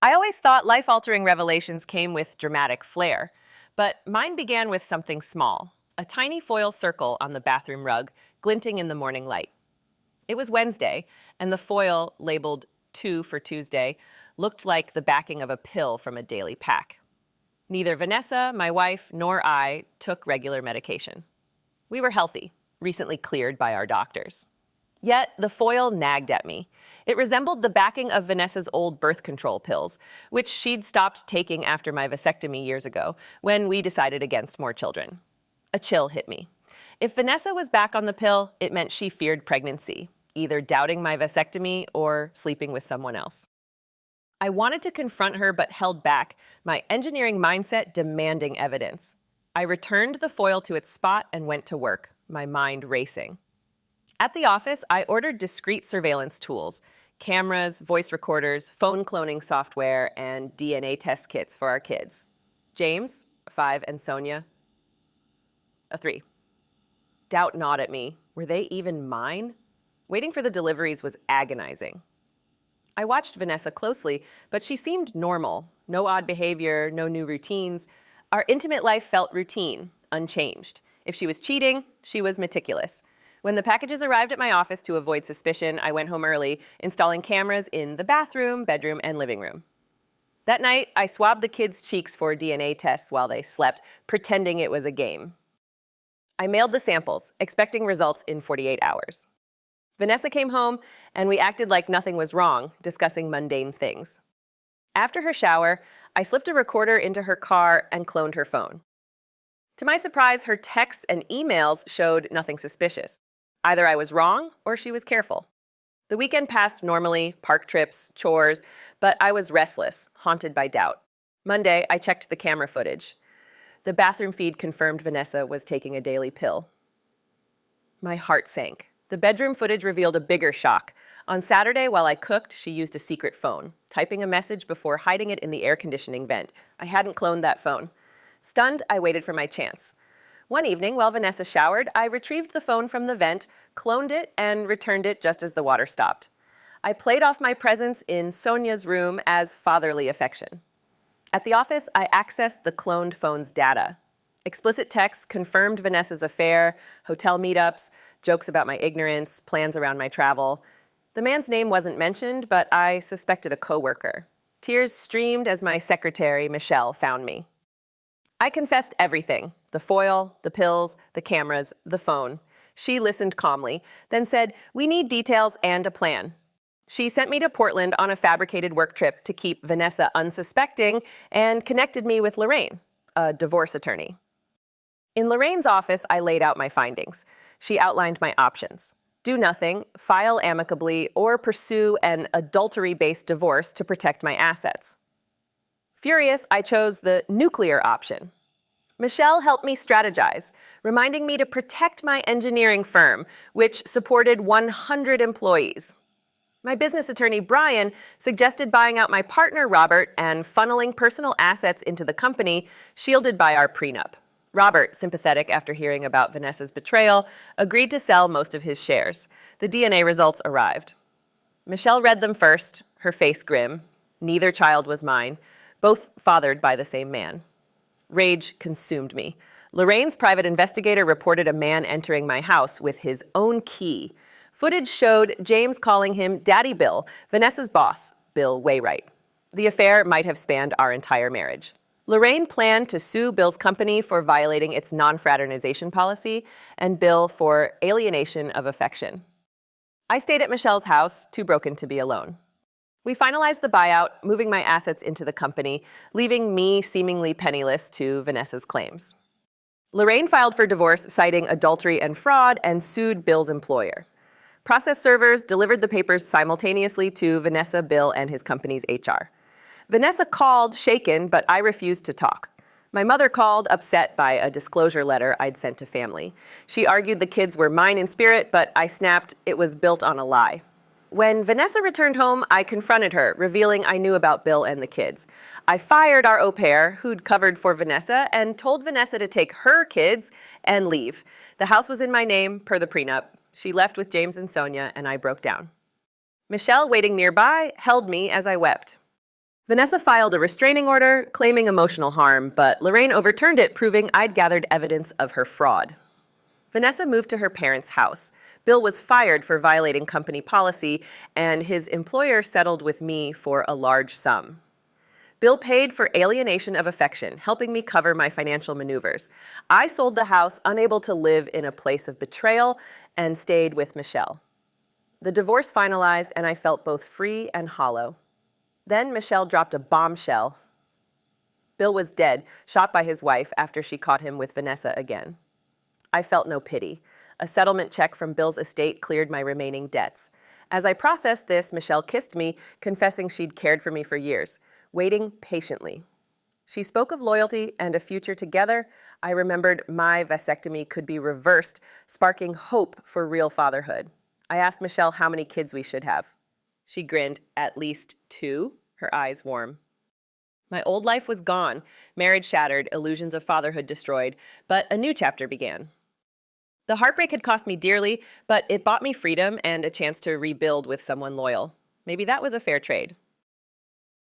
I always thought life-altering revelations came with dramatic flair, but mine began with something small, a tiny foil circle on the bathroom rug, glinting in the morning light. It was Wednesday, and the foil, labeled 2 for Tuesday, looked like the backing of a pill from a daily pack. Neither Vanessa, my wife, nor I took regular medication. We were healthy, recently cleared by our doctors. Yet the foil nagged at me. It resembled the backing of Vanessa's old birth control pills, which she'd stopped taking after my vasectomy years ago, when we decided against more children. A chill hit me. If Vanessa was back on the pill, it meant she feared pregnancy, either doubting my vasectomy or sleeping with someone else. I wanted to confront her but held back, my engineering mindset demanding evidence. I returned the foil to its spot and went to work, my mind racing. At the office, I ordered discrete surveillance tools, cameras, voice recorders, phone cloning software, and DNA test kits for our kids. James, 5, and Sonia, 3. Doubt gnawed at me. Were they even mine? Waiting for the deliveries was agonizing. I watched Vanessa closely, but she seemed normal. No odd behavior, no new routines. Our intimate life felt routine, unchanged. If she was cheating, she was meticulous. When the packages arrived at my office to avoid suspicion, I went home early, installing cameras in the bathroom, bedroom, and living room. That night, I swabbed the kids' cheeks for DNA tests while they slept, pretending it was a game. I mailed the samples, expecting results in 48 hours. Vanessa came home, and we acted like nothing was wrong, discussing mundane things. After her shower, I slipped a recorder into her car and cloned her phone. To my surprise, her texts and emails showed nothing suspicious. Either I was wrong or she was careful. The weekend passed normally, park trips, chores, but I was restless, haunted by doubt. Monday, I checked the camera footage. The bathroom feed confirmed Vanessa was taking a daily pill. My heart sank. The bedroom footage revealed a bigger shock. On Saturday, while I cooked, she used a secret phone, typing a message before hiding it in the air conditioning vent. I hadn't cloned that phone. Stunned, I waited for my chance. One evening, while Vanessa showered, I retrieved the phone from the vent, cloned it, and returned it just as the water stopped. I played off my presence in Sonia's room as fatherly affection. At the office, I accessed the cloned phone's data. Explicit texts confirmed Vanessa's affair, hotel meetups, jokes about my ignorance, plans around my travel. The man's name wasn't mentioned, but I suspected a coworker. Tears streamed as my secretary, Michelle, found me. I confessed everything, the foil, the pills, the cameras, the phone. She listened calmly, then said, "We need details and a plan." She sent me to Portland on a fabricated work trip to keep Vanessa unsuspecting and connected me with Lorraine, a divorce attorney. In Lorraine's office, I laid out my findings. She outlined my options. Do nothing, file amicably, or pursue an adultery-based divorce to protect my assets. Furious, I chose the nuclear option. Michelle helped me strategize, reminding me to protect my engineering firm, which supported 100 employees. My business attorney, Brian, suggested buying out my partner, Robert, and funneling personal assets into the company, shielded by our prenup. Robert, sympathetic after hearing about Vanessa's betrayal, agreed to sell most of his shares. The DNA results arrived. Michelle read them first, her face grim. Neither child was mine, both fathered by the same man. Rage consumed me. Lorraine's private investigator reported a man entering my house with his own key. Footage showed James calling him Daddy Bill, Vanessa's boss, Bill Waywright. The affair might have spanned our entire marriage. Lorraine planned to sue Bill's company for violating its non-fraternization policy and Bill for alienation of affection. I stayed at Michelle's house, too broken to be alone. We finalized the buyout, moving my assets into the company, leaving me seemingly penniless to Vanessa's claims. Lorraine filed for divorce, citing adultery and fraud, and sued Bill's employer. Process servers delivered the papers simultaneously to Vanessa, Bill, and his company's HR. Vanessa called, shaken, but I refused to talk. My mother called, upset by a disclosure letter I'd sent to family. She argued the kids were mine in spirit, but I snapped it was built on a lie. When Vanessa returned home, I confronted her, revealing I knew about Bill and the kids. I fired our au pair, who'd covered for Vanessa, and told Vanessa to take her kids and leave. The house was in my name, per the prenup. She left with James and Sonia, and I broke down. Michelle, waiting nearby, held me as I wept. Vanessa filed a restraining order, claiming emotional harm, but Lorraine overturned it, proving I'd gathered evidence of her fraud. Vanessa moved to her parents' house. Bill was fired for violating company policy, and his employer settled with me for a large sum. Bill paid for alienation of affection, helping me cover my financial maneuvers. I sold the house, unable to live in a place of betrayal, and stayed with Michelle. The divorce finalized, and I felt both free and hollow. Then Michelle dropped a bombshell. Bill was dead, shot by his wife after she caught him with Vanessa again. I felt no pity. A settlement check from Bill's estate cleared my remaining debts. As I processed this, Michelle kissed me, confessing she'd cared for me for years, waiting patiently. She spoke of loyalty and a future together. I remembered my vasectomy could be reversed, sparking hope for real fatherhood. I asked Michelle how many kids we should have. She grinned, "At least 2, her eyes warm. My old life was gone, marriage shattered, illusions of fatherhood destroyed, but a new chapter began. The heartbreak had cost me dearly, but it bought me freedom and a chance to rebuild with someone loyal. Maybe that was a fair trade.